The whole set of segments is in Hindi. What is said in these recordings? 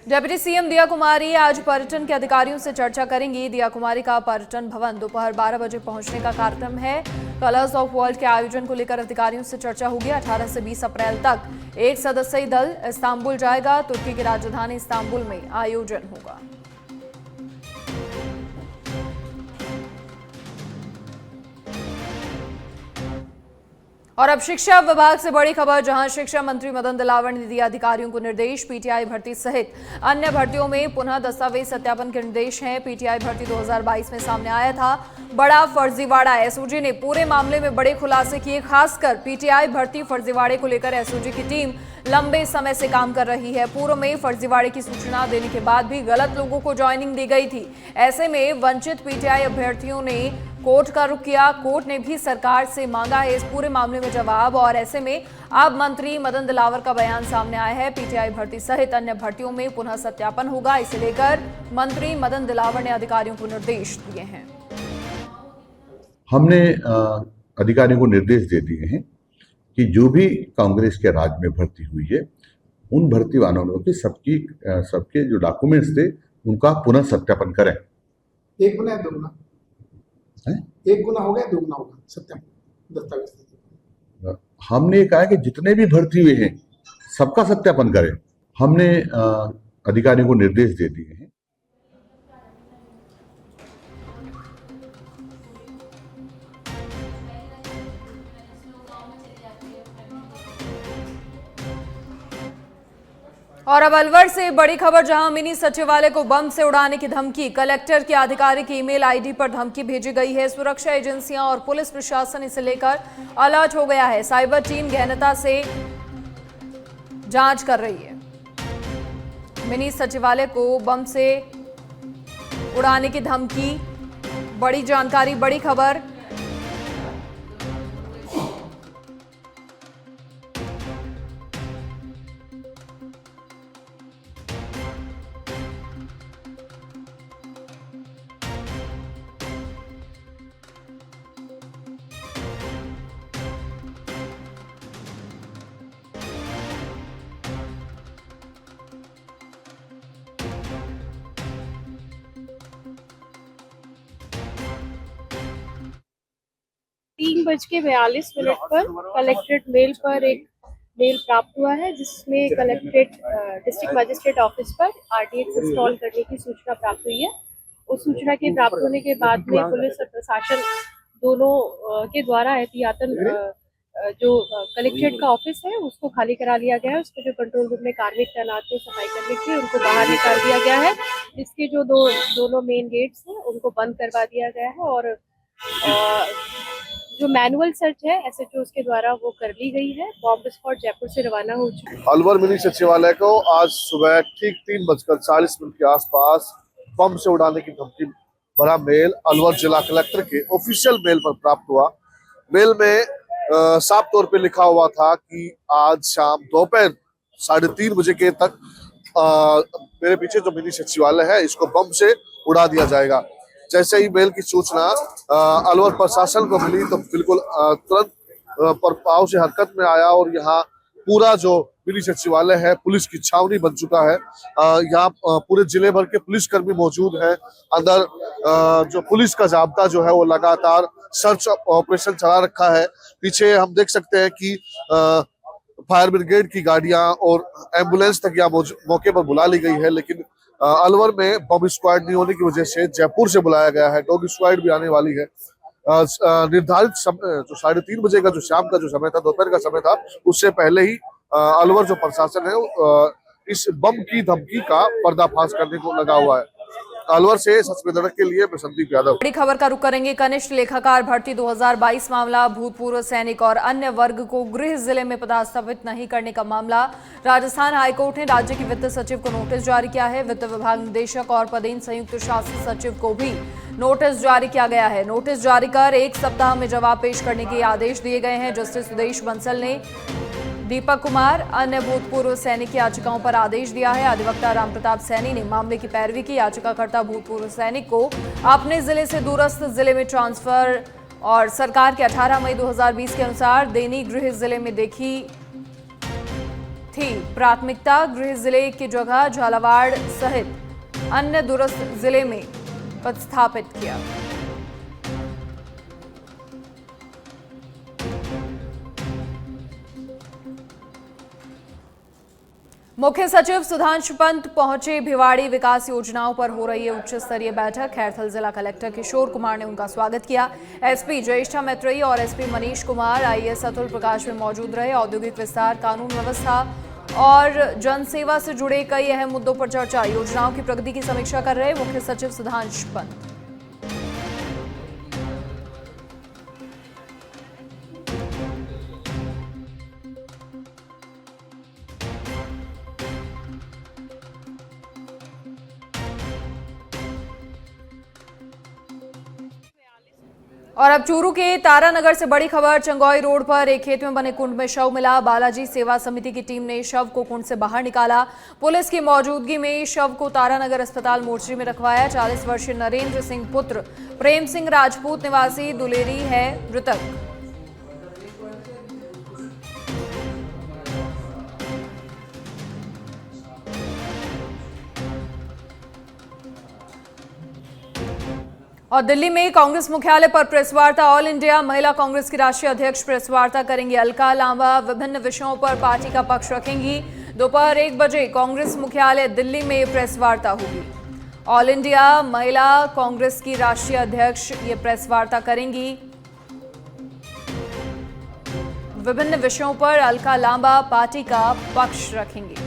डिप्टी सीएम दिया कुमारी आज पर्यटन के अधिकारियों से चर्चा करेंगी। दिया कुमारी का पर्यटन भवन दोपहर 12 बजे पहुंचने का कार्यक्रम है। कलर्स ऑफ वर्ल्ड के आयोजन को लेकर अधिकारियों से चर्चा होगी। 18 से 20 अप्रैल तक एक सदस्यीय दल इस्तांबुल जाएगा। तुर्की की राजधानी इस्तांबुल में आयोजन होगा। और अब शिक्षा विभाग से बड़ी खबर, जहां शिक्षा मंत्री मदन दिलावर ने दिया अधिकारियों को निर्देश। पीटीआई भर्ती सहित अन्य भर्तियों में पुनः दस्तावेज सत्यापन के निर्देश हैं। पीटीआई भर्ती 2022 में सामने आया था बड़ा फर्जीवाड़ा। एसओजी ने पूरे मामले में बड़े खुलासे किए। खासकर पीटीआई भर्ती फर्जीवाड़े को लेकर एसओजी की टीम लंबे समय से काम कर रही है। पूर्व में फर्जीवाड़े की सूचना देने के बाद भी गलत लोगों को ज्वाइनिंग दी गई थी। ऐसे में वंचित पीटीआई अभ्यर्थियों ने कोर्ट का रुख किया। कोर्ट ने भी सरकार से मांगा है इस पूरे मामले में जवाब। और ऐसे में अब मंत्री मदन दिलावर का बयान सामने आया है। पीटीआई भर्ती सहित अन्य भर्तियों में पुनः सत्यापन होगा। इसे लेकर मंत्री मदन दिलावर ने अधिकारियों को निर्देश दिए हैं। हमने अधिकारियों को निर्देश दे दिए हैं कि जो भी कांग्रेस के राज में भर्ती हुई है उन भर्ती वालों की सबके जो डॉक्यूमेंट्स थे उनका पुनः सत्यापन करें। एक गुना है, दो गुना है? एक गुना हो गया, दो गुना होगा सत्यापन दस्तावेज। हमने कहा कि जितने भी भर्ती हुए हैं सबका सत्यापन करें। हमने अधिकारियों को निर्देश दे दिए हैं। और अब अलवर से बड़ी खबर, जहां मिनी सचिवालय को बम से उड़ाने की धमकी। कलेक्टर की आधिकारिक ईमेल आईडी पर धमकी भेजी गई है। सुरक्षा एजेंसियां और पुलिस प्रशासन इसे लेकर अलर्ट हो गया है। साइबर टीम गहनता से जांच कर रही है। मिनी सचिवालय को बम से उड़ाने की धमकी, बड़ी जानकारी, बड़ी खबर। तीन 3:42 पर कलेक्ट्रेट मेल पर एक मेल प्राप्त हुआ है, जिसमें कलेक्ट्रेट डिस्ट्रिक्ट मजिस्ट्रेट ऑफिस पर आरटीएक्स इंस्टॉल करने की सूचना प्राप्त हुई है। उस सूचना के प्राप्त होने के बाद में पुलिस और प्रशासन दोनों के द्वारा एहतियातन जो कलेक्ट्रेट का ऑफिस है उसको खाली करा लिया गया है। उसके जो कंट्रोल रूम में कार्मिक तैनात थे सफाई करने के लिए, उनको बाहर निकाल दिया गया है। इसके जो दोनों मेन गेट्स हैं उनको बंद करवा दिया गया है। और जो मैनुअल सर्च है एसएचओ के द्वारा वो कर ली गई है। बॉम्ब स्क्वाड जयपुर से रवाना हो चुकी है। अलवर मिनी सचिवालय को आज सुबह ठीक 3:40 के आसपास बम से उड़ाने की धमकी भरा मेल अलवर जिला कलेक्टर के ऑफिशियल मेल पर प्राप्त हुआ। मेल में साफ तौर पे लिखा हुआ था कि आज शाम दोपहर 3:30 बजे के तक मेरे पीछे जो मिनी सचिवालय है इसको बम से उड़ा दिया जाएगा। जैसे ही मेल की सूचना अलवर प्रशासन को मिली तो बिल्कुल तुरंत प्रभाव से हरकत में आया और यहाँ पूरा जो मिनी सचिवालय है पुलिस की छावनी बन चुका है। यहाँ पूरे जिले भर के पुलिसकर्मी मौजूद हैं। अंदर जो पुलिस का जाब्ता जो है वो लगातार सर्च ऑपरेशन चला रखा है। पीछे हम देख सकते हैं कि फायर ब्रिगेड की गाड़ियां और एम्बुलेंस तक यहाँ मौके पर बुला ली गई है, लेकिन अलवर में बम स्क्वाड नहीं होने की वजह से जयपुर से बुलाया गया है। डॉग स्क्वाड भी आने वाली है। निर्धारित समय जो 3:30 बजे का जो शाम का जो समय था, दोपहर का समय था, उससे पहले ही अलवर जो प्रशासन है इस बम की धमकी का पर्दाफाश करने को लगा हुआ है। अलवर से सच के लिए मैं संदीप यादव। बड़ी खबर का रुख करेंगे। कनिष्ठ लेखाकार भर्ती 2022 मामला। भूतपूर्व सैनिक और अन्य वर्ग को गृह जिले में पदस्थापित नहीं करने का मामला। राजस्थान हाईकोर्ट ने राज्य के वित्त सचिव को नोटिस जारी किया है। वित्त विभाग निदेशक और पदेन संयुक्त शासन सचिव को भी नोटिस जारी किया गया है। नोटिस जारी कर 1 सप्ताह में जवाब पेश करने के आदेश दिए गए हैं। जस्टिस सुदेश बंसल ने दीपक कुमार अन्य भूतपूर्व सैनिक की याचिकाओं पर आदेश दिया है। अधिवक्ता रामप्रताप सैनी ने मामले की पैरवी की। याचिकाकर्ता भूतपूर्व सैनिक को अपने जिले से दूरस्थ जिले में ट्रांसफर और सरकार के 18 मई 2020 के अनुसार दैनिक गृह जिले में देखी थी प्राथमिकता। गृह जिले की जगह झालावाड़ सहित अन्य दूरस्थ जिले में पदस्थापित किया। मुख्य सचिव सुधांशु पंत पहुंचे भिवाड़ी। विकास योजनाओं पर हो रही है उच्च स्तरीय बैठक। खैरथल जिला कलेक्टर किशोर कुमार ने उनका स्वागत किया। एसपी ज्येष्ठा मैत्रेयी और एसपी मनीष कुमार, आईएएस अतुल प्रकाश में मौजूद रहे। औद्योगिक विस्तार, कानून व्यवस्था और जनसेवा से जुड़े कई अहम मुद्दों पर चर्चा। योजनाओं की प्रगति की समीक्षा कर रहे मुख्य सचिव सुधांशु पंत। और अब चूरू के तारानगर से बड़ी खबर। चंगोई रोड पर एक खेत में बने कुंड में शव मिला। बालाजी सेवा समिति की टीम ने शव को कुंड से बाहर निकाला। पुलिस की मौजूदगी में शव को तारानगर अस्पताल मोर्चरी में रखवाया। 40 वर्षीय नरेंद्र सिंह पुत्र प्रेम सिंह राजपूत निवासी दुलेरी है मृतक। और दिल्ली में कांग्रेस मुख्यालय पर प्रेस वार्ता। ऑल इंडिया महिला कांग्रेस की राष्ट्रीय अध्यक्ष प्रेस वार्ता करेंगी। अलका लांबा विभिन्न विषयों पर पार्टी का पक्ष रखेंगी। दोपहर 1 बजे कांग्रेस मुख्यालय दिल्ली में प्रेस वार्ता होगी। ऑल इंडिया महिला कांग्रेस की राष्ट्रीय अध्यक्ष ये प्रेस वार्ता करेंगी। विभिन्न विषयों पर अलका लांबा पार्टी का पक्ष रखेंगी।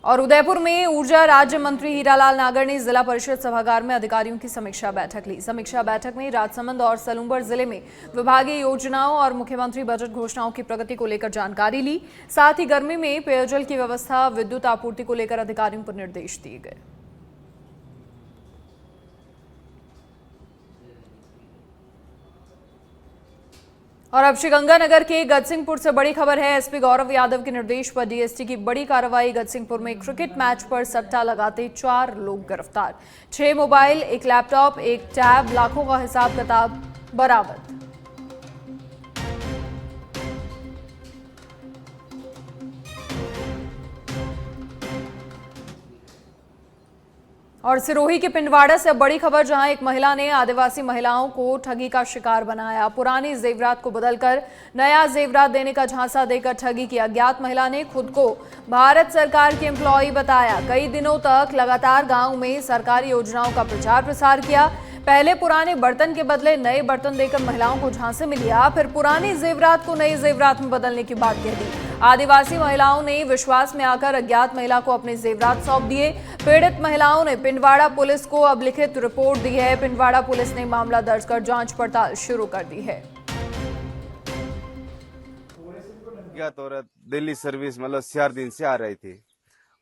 और उदयपुर में ऊर्जा राज्य मंत्री हीरालाल नागर ने जिला परिषद सभागार में अधिकारियों की समीक्षा बैठक ली। समीक्षा बैठक में राजसमंद और सलूंबर जिले में विभागीय योजनाओं और मुख्यमंत्री बजट घोषणाओं की प्रगति को लेकर जानकारी ली। साथ ही गर्मी में पेयजल की व्यवस्था, विद्युत आपूर्ति को लेकर अधिकारियों को निर्देश दिए गए। और अब श्रीगंगानगर के गजसिंहपुर से बड़ी खबर है। एसपी गौरव यादव के निर्देश पर डीएसटी की बड़ी कार्रवाई। गजसिंहपुर में क्रिकेट मैच पर सट्टा लगाते 4 लोग गिरफ्तार। 6 मोबाइल, 1 लैपटॉप, 1 टैब, लाखों का हिसाब किताब बरामद। और सिरोही के पिंडवाड़ा से अब बड़ी खबर, जहां एक महिला ने आदिवासी महिलाओं को ठगी का शिकार बनाया। पुरानी जेवरात को बदलकर नया जेवरात देने का झांसा देकर ठगी की अज्ञात महिला ने खुद को भारत सरकार की एम्प्लॉय बताया। कई दिनों तक लगातार गांव में सरकारी योजनाओं का प्रचार प्रसार किया। पहले पुराने बर्तन के बदले नए बर्तन देकर महिलाओं को झांसे में लिया, फिर पुरानी जेवरात को नई जेवरात में बदलने की बात कह दी। आदिवासी महिलाओं ने विश्वास में आकर अज्ञात महिला को अपने जेवरात सौंप दिए। पीड़ित महिलाओं ने पिंडवाड़ा पुलिस को अब लिखित रिपोर्ट दी है। पिंडवाड़ा पुलिस ने मामला दर्ज कर जांच पड़ताल शुरू कर दी है। औरत दिल्ली सर्विस मतलब 4 दिन से आ रही थी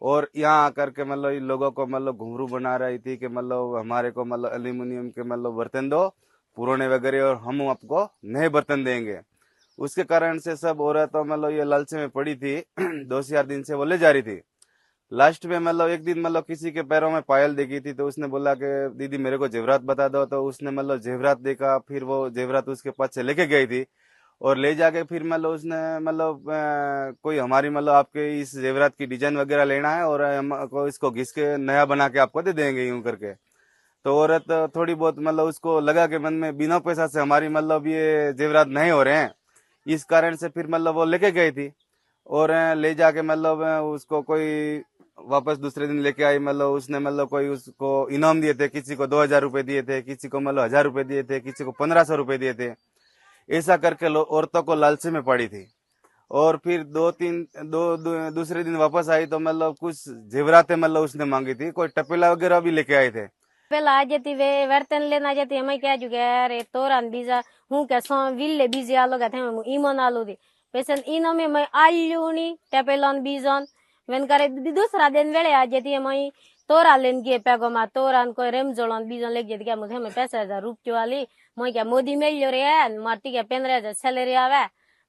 और यहाँ आकर के मतलब इन लोगों को मतलब घुंघरू बना रही थी कि मतलब हमारे को मतलब एल्यूमिनियम के मतलब बर्तन दो पुराने वगैरह और हम आपको नए बर्तन देंगे। उसके कारण से सब औरतों मतलब ये लालच में पड़ी थी। 2-4 दिन से वो ले जा रही थी। लास्ट में मतलब एक दिन मतलब किसी के पैरों में पायल देखी थी तो उसने बोला कि दीदी मेरे को जेवरात बता दो, तो उसने मतलब जेवरात देखा। फिर वो जेवरात उसके पास से लेके गई थी और ले जाके फिर मतलब उसने मतलब कोई हमारी मतलब आपके इस जेवरात की डिजाइन वगैरह लेना है और हमको इसको घिस के नया बना के आपको दे देंगे यूं करके। तो औरत थोड़ी बहुत मतलब उसको लगा के मन में बिना पैसा से हमारी मतलब ये जेवरात नहीं हो रहे हैं, इस कारण से फिर मतलब वो लेके गई थी और ले जाके मतलब उसको कोई वापस दूसरे दिन लेके आई। मतलब उसने मतलब कोई उसको इनाम दिए थे, किसी को 2000 रुपए दिए थे, किसी को मतलब 1000 रुपए दिए थे, किसी को 1500 रुपए दिए थे। ऐसा करके औरतों को लालच में पड़ी थी और फिर दूसरे दिन वापस आई तो मतलब कुछ जेवरातें मतलब उसने मांगी थी, कोई टपेला वगैरह भी लेके आए थे। पहला आ जाती वे वर्तन लेना जाती हमें क्या जुगे रे तोरान बीजा हूं के सो विले बीजे आलो गथे ईमन आलो दी पेशन इनो में मैं आल्यूनी टपेलन बीजन वेन करे दूसरा दिन वेले आ जाती मैं तोरा लेन के पेगो मा तोरान को रेम जोलन बीजन ले जाती क्या मुझे मैं 50,000 रुपये वाली मैं क्या मोदी मिल रे मारती क्या 15,000 सैलरी आवे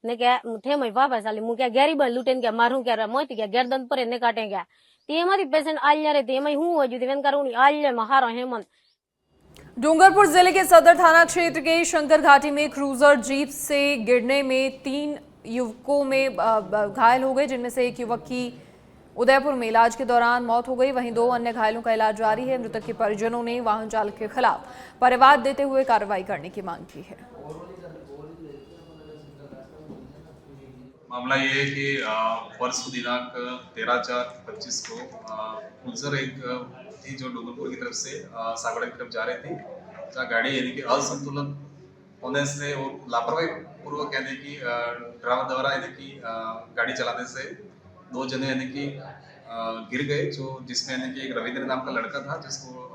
ने क्या मुझे मैं वापस आली मुझे गरीब लुटेन क्या मारू क्या मैं क्या गर्दन पर ने काटेंगे तेमारी पेशेंट आल्य रे तेमई हूं हो जुदी वेन करूनी आल्य महारो हेमन। डूंगरपुर जिले के सदर थाना क्षेत्र के शंकर घाटी में क्रूजर जीप से गिरने में 3 युवकों में घायल हो गए, जिनमें से एक युवक की उदयपुर में इलाज के दौरान मौत हो गई। वहीं 2 अन्य घायलों का इलाज जारी है। मृतक के परिजनों ने वाहन चालक के खिलाफ परिवाद देते हुए कार्रवाई करने की मांग की है। मामला ये है कि परसों दिनांक 13/4/25 को क्रूजर एक थी जो डूंगरपुर की तरफ से सागड़ा की तरफ जा रही थी, जहाँ गाड़ी यानी कि असंतुलन होने से और लापरवाही पूर्वक यानी कि ड्राइवर द्वारा यानी कि गाड़ी चलाने से 2 जने यानी कि गिर गए, जो जिसमें यानी कि एक रविंद्र नाम का लड़का था जिसको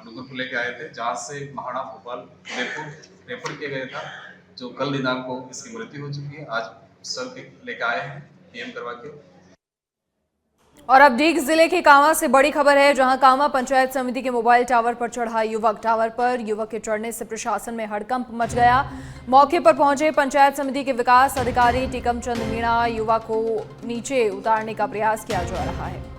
डूंगरपुर लेके आए थे, जहाँ से महाड़ा भोपाल उदयपुर रेफर किया गया था, जो कल दिनांक को इसकी मृत्यु हो चुकी है। आज सब लेके आए हैं पीएम करवा के। और अब डीग जिले के कांवा से बड़ी खबर है, जहां कांवा पंचायत समिति के मोबाइल टावर पर चढ़ा युवक। टावर पर युवक के चढ़ने से प्रशासन में हड़कंप मच गया। मौके पर पहुंचे पंचायत समिति के विकास अधिकारी टीकम चंद मीणा, युवक को नीचे उतारने का प्रयास किया जा रहा है।